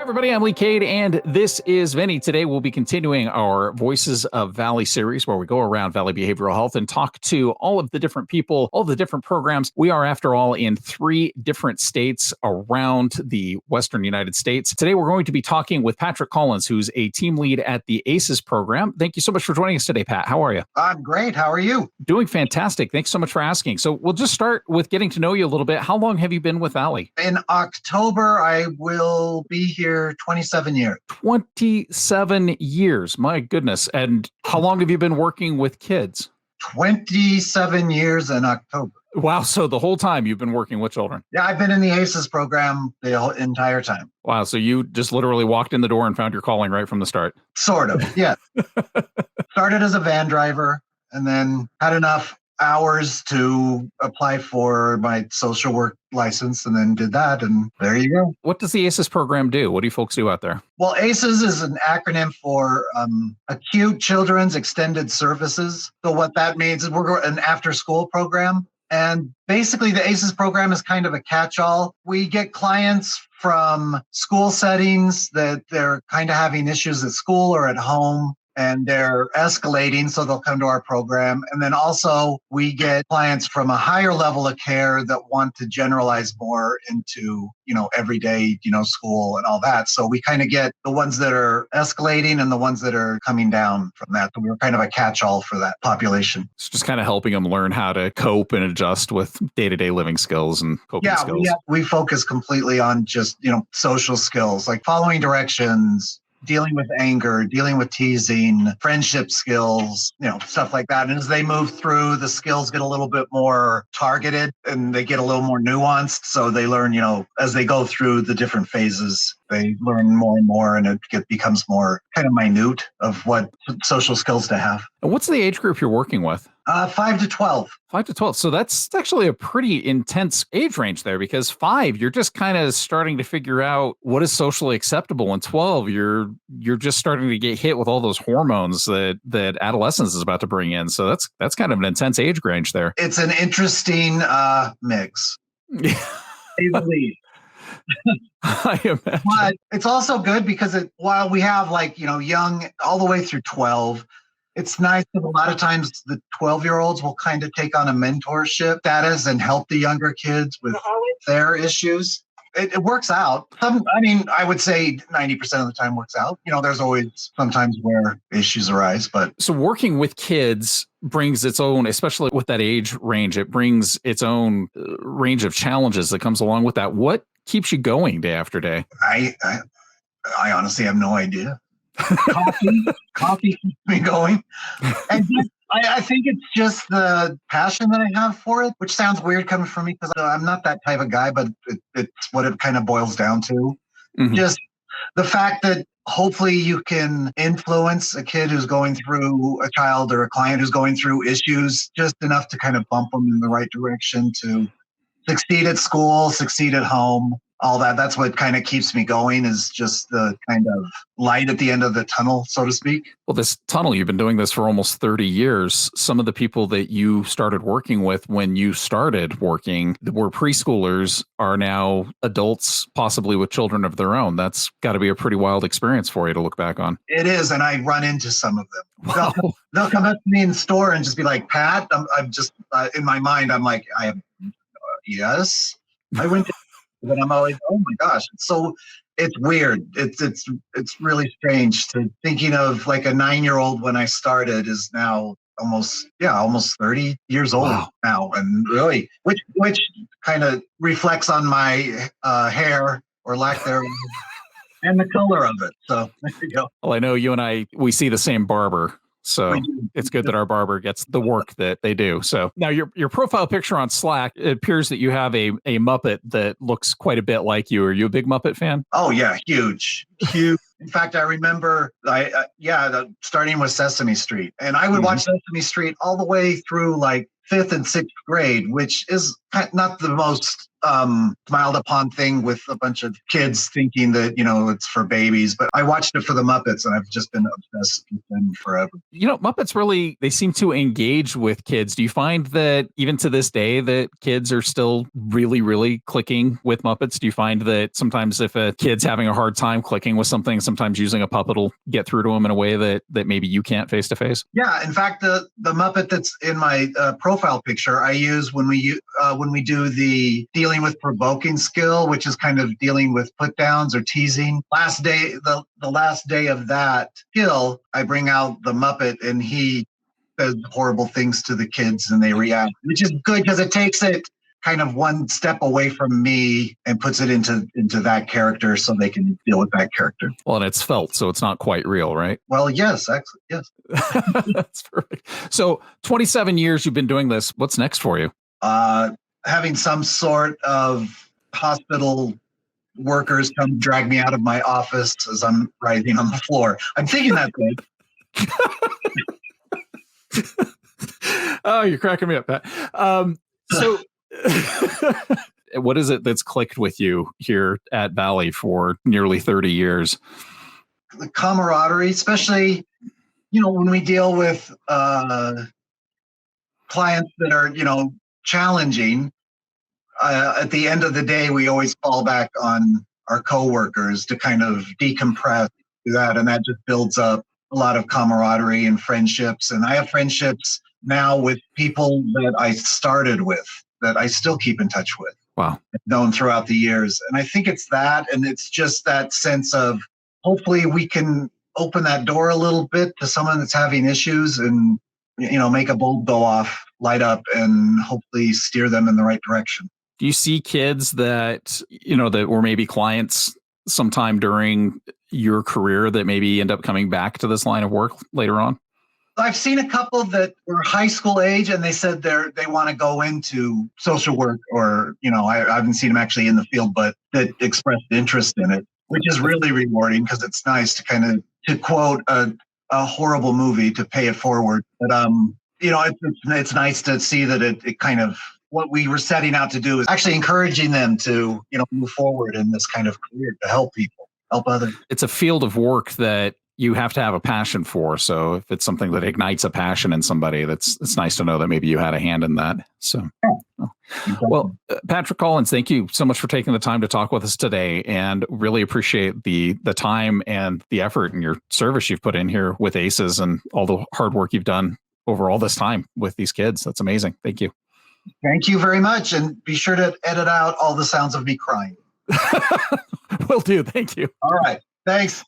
Everybody, I'm Lee Cade, and this is Vinny. Today, we'll be continuing our Voices of Valley series, where we go around Valley behavioral health and talk to all of the different people, all the different programs. We are, after all, in 3 different states around the Western United States. Today, we're going to be talking with Patrick Collins, who's a team lead at the ACEs program. Thank you so much for joining us today, Pat. How are you? I'm great. How are you? Doing fantastic. Thanks so much for asking. So we'll just start with getting to know you a little bit. How long have you been with Valley? In October, I will be here 27 years. 27 years. My goodness. And how long have you been working with kids? 27 years in October. Wow. So the whole time you've been working with children? Yeah, I've been in the ACEs program the whole entire time. Wow. So you just literally walked in the door and found your calling right from the start? Sort of, yeah. Started as a van driver and then had enough hours to apply for my social work license and then did that. And there you go. What does the ACEs program do? What do you folks do out there? Well, ACEs is an acronym for Acute Children's Extended Services. So what that means is we're an after-school program. And basically, the ACEs program is kind of a catch-all. We get clients from school settings that they're kind of having issues at school or at home, and they're escalating, so they'll come to our program. And then also we get clients from a higher level of care that want to generalize more into, everyday, school and all that. So we kind of get the ones that are escalating and the ones that are coming down from that. So we're kind of a catch-all for that population. It's just kind of helping them learn how to cope and adjust with day-to-day living skills and coping skills. Yeah, we focus completely on just, social skills, like following directions, dealing with anger, dealing with teasing, friendship skills, stuff like that. And as they move through, the skills get a little bit more targeted and they get a little more nuanced. So they learn, as they go through the different phases, they learn more and more, and it becomes more kind of minute of what social skills to have. And what's the age group you're working with? 5 to 12. 5 to 12. So that's actually a pretty intense age range there, because 5, you're just kind of starting to figure out what is socially acceptable. And 12, you're just starting to get hit with all those hormones that adolescence is about to bring in. So that's kind of an intense age range there. It's an interesting mix. I imagine. But it's also good because while we have young all the way through 12, it's nice that a lot of times the 12-year-olds will kind of take on a mentorship status and help the younger kids with their issues. It works out. I would say 90% of the time works out. There's always sometimes where issues arise, but. So working with kids brings its own, especially with that age range, it brings its own range of challenges that comes along with that. What keeps you going day after day? I honestly have no idea. Coffee keeps me going. And I think it's just the passion that I have for it, which sounds weird coming from me because I'm not that type of guy, but it's what it kind of boils down to. Mm-hmm. Just the fact that hopefully you can influence a kid who's going through, a child or a client who's going through issues, just enough to kind of bump them in the right direction to succeed at school, succeed at home. All that. That's what kind of keeps me going, is just the kind of light at the end of the tunnel, so to speak. Well, this tunnel, you've been doing this for almost 30 years. Some of the people that you started working with when you started working were preschoolers, are now adults, possibly with children of their own. That's got to be a pretty wild experience for you to look back on. It is. And I run into some of them. Wow. They'll come up to me in the store and just be like, Pat, I'm just in my mind, I'm like, yes, I went to. But I'm always, oh my gosh. So it's weird. It's really strange to thinking of like a 9-year-old when I started is now almost 30 years old now. And really, which kind of reflects on my hair or lack thereof and the color of it. So there you go. Well, I know you and we see the same barber. So it's good that our barber gets the work that they do. So now your profile picture on Slack, it appears that you have a Muppet that looks quite a bit like you. Are you a big Muppet fan? Oh, yeah. Huge. In fact, I remember, starting with Sesame Street. And I would watch Sesame Street all the way through like 5th and 6th grade, which is not the most smiled upon thing with a bunch of kids thinking that, it's for babies. But I watched it for the Muppets, and I've just been obsessed with them forever. Muppets really, they seem to engage with kids. Do you find that even to this day that kids are still really, really clicking with Muppets? Do you find that sometimes if a kid's having a hard time clicking with something, sometimes using a puppet will get through to them in a way that maybe you can't face to face? Yeah, in fact, the Muppet that's in my profile picture, I use when we do the dealing with provoking skill, which is kind of dealing with put downs or teasing. The last day of that skill, I bring out the Muppet and he says horrible things to the kids and they react, which is good because it takes it kind of one step away from me and puts it into that character so they can deal with that character. Well, and it's felt, so it's not quite real, right? Well, yes, actually, yes. That's perfect. So 27 years you've been doing this. What's next for you? Having some sort of hospital workers come drag me out of my office as I'm writhing on the floor. I'm thinking that way. Oh, you're cracking me up, Pat. So what is it that's clicked with you here at Valley for nearly 30 years? The camaraderie, especially, when we deal with clients that are, challenging. At the end of the day, we always fall back on our coworkers to kind of decompress, do that, and that just builds up a lot of camaraderie and friendships. And I have friendships now with people that I started with that I still keep in touch with. Wow. Known throughout the years. And I think it's that, and it's just that sense of hopefully we can open that door a little bit to someone that's having issues and, make a bulb go off, light up, and hopefully steer them in the right direction. Do you see kids that, that were maybe clients sometime during your career that maybe end up coming back to this line of work later on? I've seen a couple that were high school age and they said they want to go into social work or, I haven't seen them actually in the field, but that expressed interest in it, which is really rewarding because it's nice to to quote a horrible movie, to pay it forward. But, it's nice to see that it kind of, what we were setting out to do is actually encouraging them to, move forward in this kind of career to help people, help others. It's a field of work that you have to have a passion for. So if it's something that ignites a passion in somebody, it's nice to know that maybe you had a hand in that. So, well, Patrick Collins, thank you so much for taking the time to talk with us today, and really appreciate the time and the effort and your service you've put in here with ACEs and all the hard work you've done over all this time with these kids. That's amazing. Thank you. Thank you very much. And be sure to edit out all the sounds of me crying. Will do. Thank you. All right. Thanks.